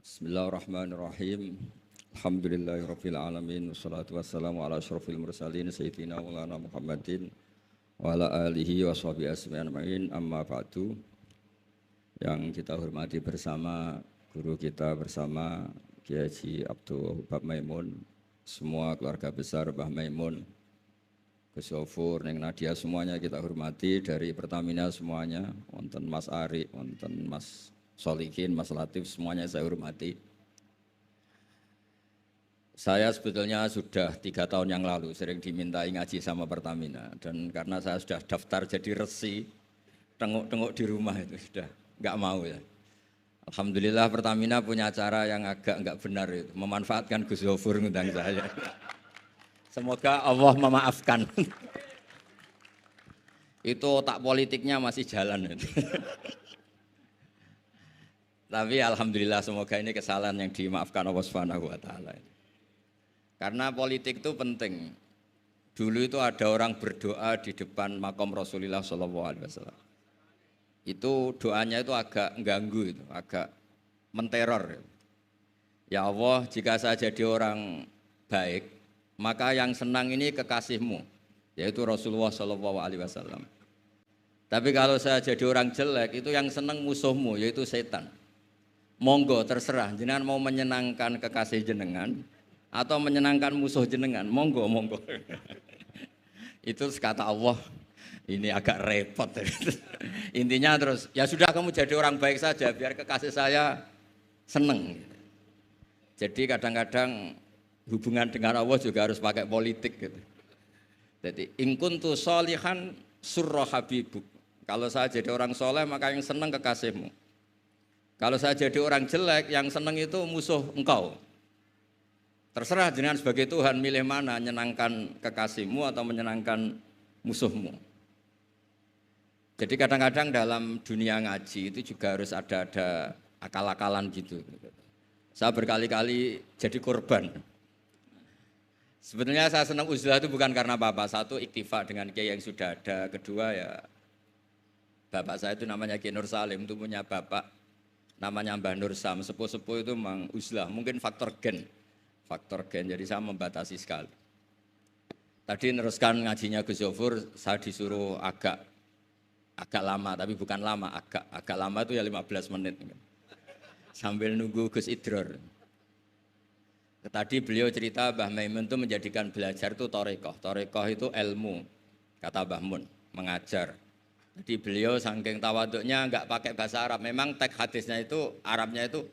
Bismillahirrahmanirrahim. Alhamdulillahirabbil alamin wassalatu wassalamu ala asyrofil mursalin sayyidina maulana Muhammadin wa ala alihi washabihi ajmain. Amma ba'du. Yang kita hormati bersama guru kita bersama Kiai Haji Abdul Wahab Maimun, semua keluarga besar Mbah Maimun, Gus Yofur, Neng Nadia, semuanya kita hormati, dari Pertamina semuanya, wonten Mas Ari, wonten Mas Solikin, Mas Latif, semuanya saya hormati. Saya sebetulnya sudah 3 tahun yang lalu sering dimintai ngaji sama Pertamina, dan karena saya sudah daftar jadi resi, tengok-tengok di rumah itu sudah nggak mau ya. Alhamdulillah Pertamina punya cara yang agak nggak benar itu, memanfaatkan Gus Yofur ngundang saya. Semoga Allah memaafkan. Itu otak politiknya masih jalan. Tapi alhamdulillah semoga ini kesalahan yang dimaafkan Allah Subhanahu wa taala. Karena politik itu penting. Dulu itu ada orang berdoa di depan makam Rasulullah sallallahu alaihi wasallam. Itu doanya itu agak mengganggu itu, agak menteror. Ya Allah, jika saya jadi orang baik, maka yang senang ini kekasihmu, yaitu Rasulullah sallallahu alaihi wasallam. Tapi kalau saya jadi orang jelek, itu yang senang musuhmu, yaitu setan. Monggo terserah, jenengan mau menyenangkan kekasih jenengan atau menyenangkan musuh jenengan, monggo. Itu kata Allah, ini agak repot. Intinya terus, ya sudah kamu jadi orang baik saja, biar kekasih saya seneng. Jadi kadang-kadang hubungan dengan Allah juga harus pakai politik gitu. Jadi in kuntu sholihan surra habibuk. Kalau saya jadi orang soleh maka yang seneng kekasihmu. Kalau saya jadi orang jelek, yang seneng itu musuh engkau. Terserah jenengan sebagai Tuhan milih mana, menyenangkan kekasihmu atau menyenangkan musuhmu. Jadi kadang-kadang dalam dunia ngaji itu juga harus ada akal-akalan gitu. Saya berkali-kali jadi korban. Sebenarnya saya senang uzlah itu bukan karena apa-apa. Satu, iktifa dengan kiai yang sudah ada. Kedua ya, bapak saya itu namanya Kiai Nur Salim, itu punya bapak namanya Mbah Nur Sam, sepuh-sepuh itu memang uzlah, mungkin faktor gen, jadi saya membatasi sekali. Tadi neruskan ngajinya Gus Yofur, saya disuruh agak lama, tapi bukan lama, agak lama itu ya 15 menit, sambil nunggu Gus Idror. Tadi beliau cerita Mbah Maimun itu menjadikan belajar itu torekoh itu ilmu, kata Mbah Mun, mengajar. Jadi beliau saking tawaduknya enggak pakai bahasa Arab. Memang teks hadisnya itu Arabnya itu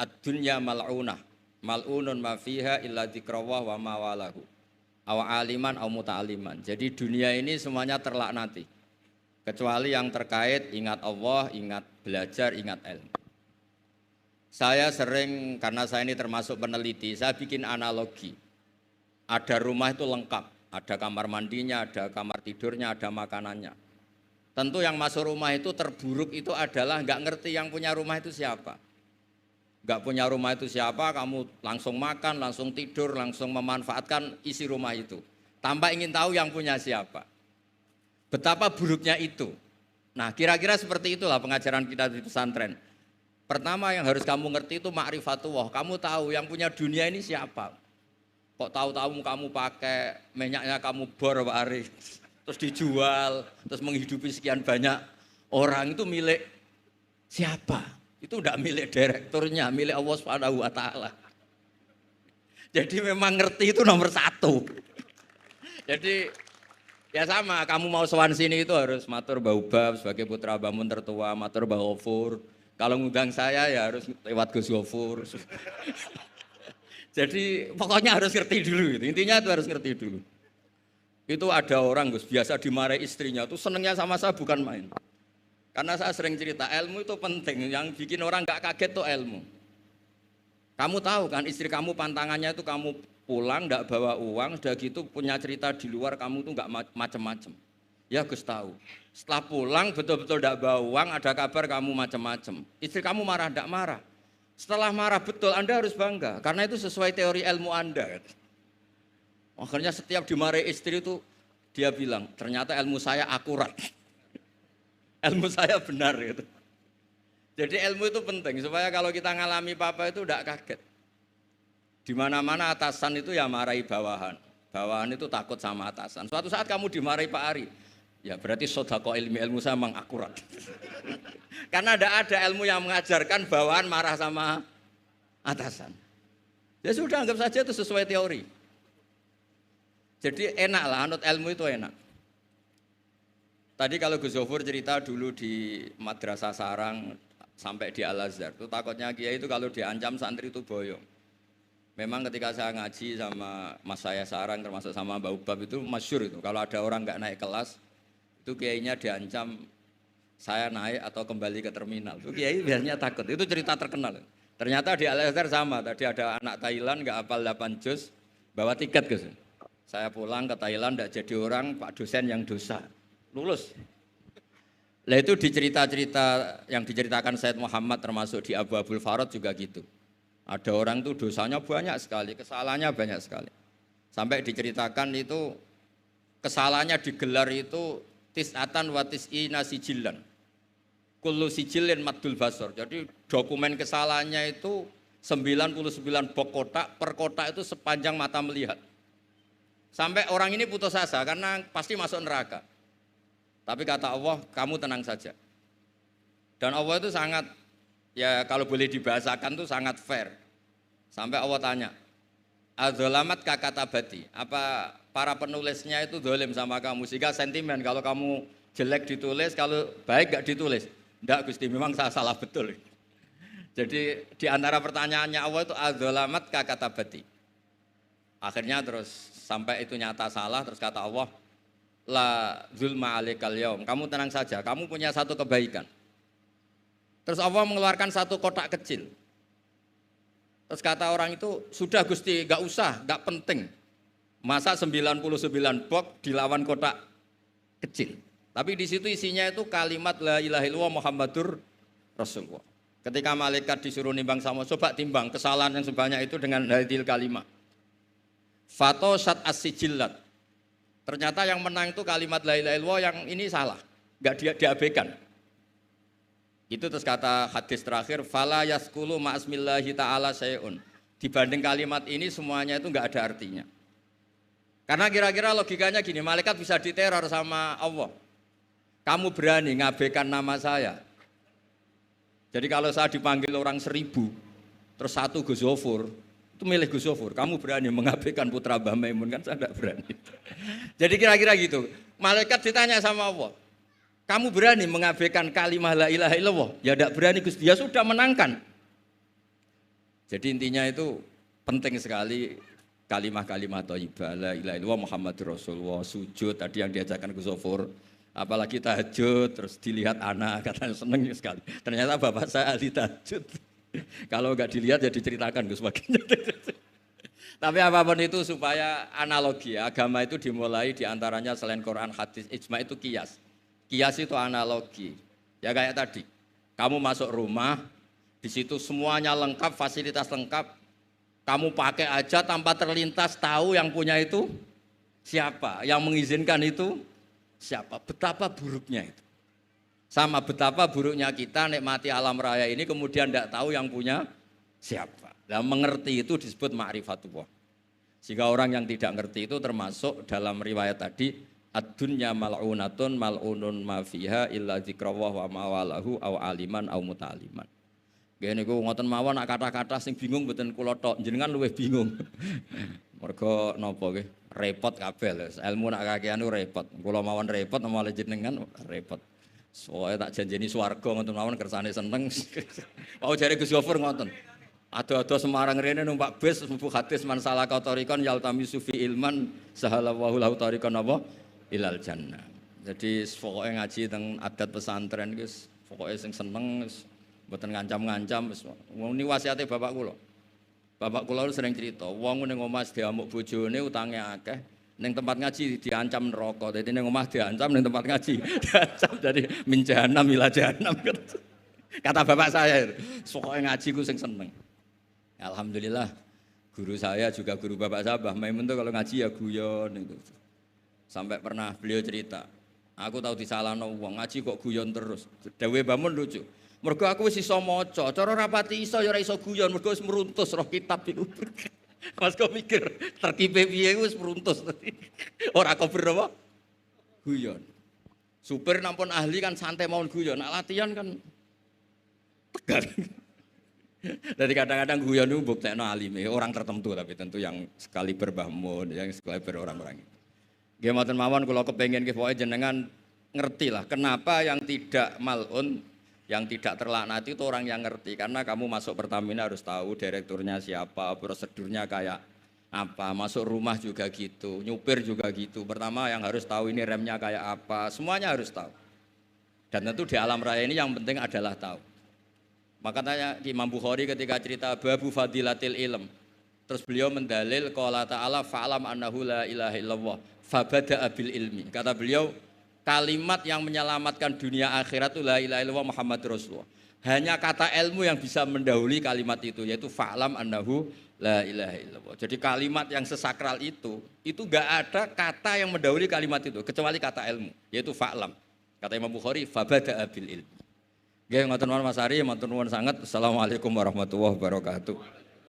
ad-dunya mal'unah. Mal'unun ma fiha illa dzikrawah wa ma walahu. Aw aliman aw muta'aliman. Jadi dunia ini semuanya terlaknati. Kecuali yang terkait ingat Allah, ingat belajar, ingat ilmu. Saya sering, karena saya ini termasuk peneliti, saya bikin analogi. Ada rumah itu lengkap, ada kamar mandinya, ada kamar tidurnya, ada makanannya. Tentu yang masuk rumah itu terburuk itu adalah nggak ngerti yang punya rumah itu siapa. Nggak punya rumah itu siapa, kamu langsung makan, langsung tidur, langsung memanfaatkan isi rumah itu. Tanpa ingin tahu yang punya siapa. Betapa buruknya itu. Nah kira-kira seperti itulah pengajaran kita di pesantren. Pertama yang harus kamu ngerti itu ma'rifatullah. Kamu tahu yang punya dunia ini siapa. Kok tahu-tahu kamu pakai minyaknya kamu bor Pak Ari. Terus dijual, terus menghidupi sekian banyak orang, itu milik siapa? Itu tidak milik direkturnya, milik Allah Subhanahu wa taala. Jadi memang ngerti itu nomor 1. Jadi ya sama, kamu mau sowan sini itu harus matur Mbah Ubab sebagai putra Mbah Mun tertua, matur Mbah Gofur. Kalau ngundang saya ya harus lewat Gus Gofur. Jadi pokoknya harus ngerti dulu, intinya itu harus ngerti dulu. Itu ada orang Gus, biasa dimarahi istrinya, tuh senengnya sama saya bukan main. Karena saya sering cerita, ilmu itu penting, yang bikin orang gak kaget tuh ilmu. Kamu tahu kan istri kamu pantangannya itu kamu pulang gak bawa uang, sudah gitu punya cerita di luar kamu tuh gak macem-macem. Ya Gus tahu, setelah pulang betul-betul gak bawa uang, ada kabar kamu macem-macem. Istri kamu marah, gak marah. Setelah marah betul, Anda harus bangga, karena itu sesuai teori ilmu Anda. Akhirnya setiap dimarahi istri itu dia bilang, ternyata ilmu saya akurat. Ilmu saya benar gitu. Jadi ilmu itu penting supaya kalau kita ngalami apa-apa itu tidak kaget. Di mana-mana atasan itu ya marahi bawahan. Bawahan itu takut sama atasan. Suatu saat kamu dimarahi Pak Ari, ya berarti sodako ilmu saya memang akurat. Karena tidak ada ilmu yang mengajarkan bawahan marah sama atasan. Ya sudah, anggap saja itu sesuai teori. Jadi enak lah, anut ilmu itu enak. Tadi kalau Gus Zofur cerita dulu di Madrasah Sarang sampai di Al-Azhar, itu takutnya kiai itu kalau diancam santri itu boyong. Memang ketika saya ngaji sama mas saya Sarang termasuk sama Mbak Ubab itu masyhur itu. Kalau ada orang nggak naik kelas, itu kiainya diancam saya naik atau kembali ke terminal. Itu kiai biasanya takut. Itu cerita terkenal. Ternyata di Al-Azhar sama. Tadi ada anak Thailand nggak hafal 8 juz, bawa tiket ke sini. Saya pulang ke Thailand tidak jadi orang, Pak dosen yang dosa. Lulus. Lah itu di cerita-cerita yang diceritakan Said Muhammad termasuk di Abu Abul Farad juga gitu. Ada orang tuh dosanya banyak sekali, kesalahannya banyak sekali. Sampai diceritakan itu kesalahannya digelar itu tis'atan wa tis'ina sijillan. Kullu sijillin maddul basor. Jadi dokumen kesalahannya itu 99 bok kotak, per kotak itu sepanjang mata melihat. Sampai orang ini putus asa karena pasti masuk neraka. Tapi kata Allah, kamu tenang saja. Dan Allah itu sangat, ya kalau boleh dibahasakan itu sangat fair. Sampai Allah tanya, adzolamat kakatabati, apa para penulisnya itu dolim sama kamu? Sehingga sentimen kalau kamu jelek ditulis, kalau baik gak ditulis. Enggak Gusti, memang saya salah betul. Jadi di antara pertanyaannya Allah itu adzolamat kakatabati. Akhirnya terus sampai itu nyata salah, terus kata Allah, la zulma alaikal yaum, kamu tenang saja, kamu punya satu kebaikan. Terus Allah mengeluarkan satu kotak kecil. Terus kata orang itu, sudah Gusti, gak usah, gak penting. Masa 99 box dilawan kotak kecil. Tapi di situ isinya itu kalimat la ilaha illallah Muhammadur Rasulullah. Ketika malaikat disuruh nimbang sama, coba timbang kesalahan yang sebanyak itu dengan hadil kalimat. Fatosat as-sijillat. Ternyata yang menang itu kalimat la ilaha illallah, yang ini salah, enggak diabaikan. Itu terus kata hadis terakhir, fala yaskulu ma'asmillahi ta'ala syai'un. Dibanding kalimat ini semuanya itu enggak ada artinya. Karena kira-kira logikanya gini, malaikat bisa diteror sama Allah. Kamu berani ngabaikan nama saya. Jadi kalau saya dipanggil orang 1000, terus satu Gus Zofur, itu milih Gus Zofur, kamu berani mengabaikan putra Mbah Maimun, kan saya tidak berani. Jadi kira-kira gitu, malaikat ditanya sama Allah, kamu berani mengabaikan kalimah la ilaha illallah? Ya tidak berani Gus, dia sudah menangkan. Jadi intinya itu penting sekali kalimah-kalimah thayyibah la ilaha illallah Muhammadur Rasulullah, sujud tadi yang diajarkan Gus Zofur, apalagi tahajud, terus dilihat anak, katanya seneng sekali. Ternyata bapak saya ahli tahajud. Kalau enggak dilihat ya diceritakan Gus baginya. Tapi apapun itu supaya analogi, agama itu dimulai diantaranya selain Quran, hadis, ijma itu kias. Kias itu analogi. Ya kayak tadi, kamu masuk rumah, di situ semuanya lengkap, fasilitas lengkap, kamu pakai aja tanpa terlintas tahu yang punya itu siapa, yang mengizinkan itu siapa. Betapa buruknya itu. Sama betapa buruknya kita nikmati alam raya ini kemudian tidak tahu yang punya siapa. Nah, mengerti itu disebut ma'rifatullah. Sehingga orang yang tidak ngerti itu termasuk dalam riwayat tadi, ad-dunya mal'unatun mal'unun ma fiha illa dzikrawah wa mawalahu au aliman au muta'aliman. Gini ku ngoten mawon nak kata-kata sing bingung mboten kula tok, jenengan luwih bingung. Mergo napa nggih? Repot kabeh lho. Ilmu nak kakean repot. Kula mawon repot malah jenengan repot. Soalnya tak janjeni swarga ngoten mawon kersane seneng. Mau jare Gus Gofur ngoten. Ado-ado Semarang rene numpak bis mlebu hadis man salaka tariqan yaltamisu fi ilman sahalallahu lahu tariqan apa ilal jannah. Jadi pokoke ngaji teng adat pesantren guys, pokoke sing seneng wis mboten ngancam-ngancam wis. Ini wasiate bapak kula. Bapak kula sering cerita, wong ning omah diamuk bojone utange akeh, ning tempat ngaji diancam neraka. Dadi ning omah diancam, ning tempat ngaji diancam dari min jahanam ila jahanam. Kata bapak saya, pokoke ngaji ku sing seneng. Alhamdulillah guru saya juga guru bapak saya Mbah Maimun tuh kalau ngaji ya guyon itu. Sampai pernah beliau cerita, aku tahu disalahno wong ngaji kok guyon terus. Dawe Mbah Mun lucu. Mergo aku wis iso maca, cara rapati iso ya ora iso guyon, mergo wis meruntus roh kitab iku. Mas kok mikir tertibe piye wis meruntus. Ora kober apa? Guyon. Supir nampun ahli kan santai mawon guyon, nak latihan kan tegar. Jadi kadang-kadang guyon itu buktekno alime, orang tertentu tapi tentu yang sekali Mbah Mun, yang sekali orang-orang itu. Nggih mboten mawon kula kepengin nggih pokoke jenengan ngerti lah kenapa yang tidak malun, yang tidak terlaknati itu orang yang ngerti, karena kamu masuk Pertamina harus tahu direkturnya siapa, prosedurnya kayak apa, masuk rumah juga gitu, nyupir juga gitu. Pertama yang harus tahu ini remnya kayak apa, semuanya harus tahu. Dan tentu di alam raya ini yang penting adalah tahu. Makanya Imam Bukhari ketika cerita babu fadilatil ilm, terus beliau mendalil qala ta'ala fa'lam annahu la ilaha illallah fabada'a bil ilmi. Kata beliau kalimat yang menyelamatkan dunia akhirat itu la ilaha illallah Muhammadur Rasulullah. Hanya kata ilmu yang bisa mendahului kalimat itu, yaitu fa'lam annahu la ilaha illallah. Jadi kalimat yang sesakral itu enggak ada kata yang mendahului kalimat itu kecuali kata ilmu, yaitu fa'lam. Kata Imam Bukhari fabada'a bil ilmi. Nggih ngoten mawon Mas Ari, matur nuwun sanget. Assalamualaikum warahmatullahi wabarakatuh.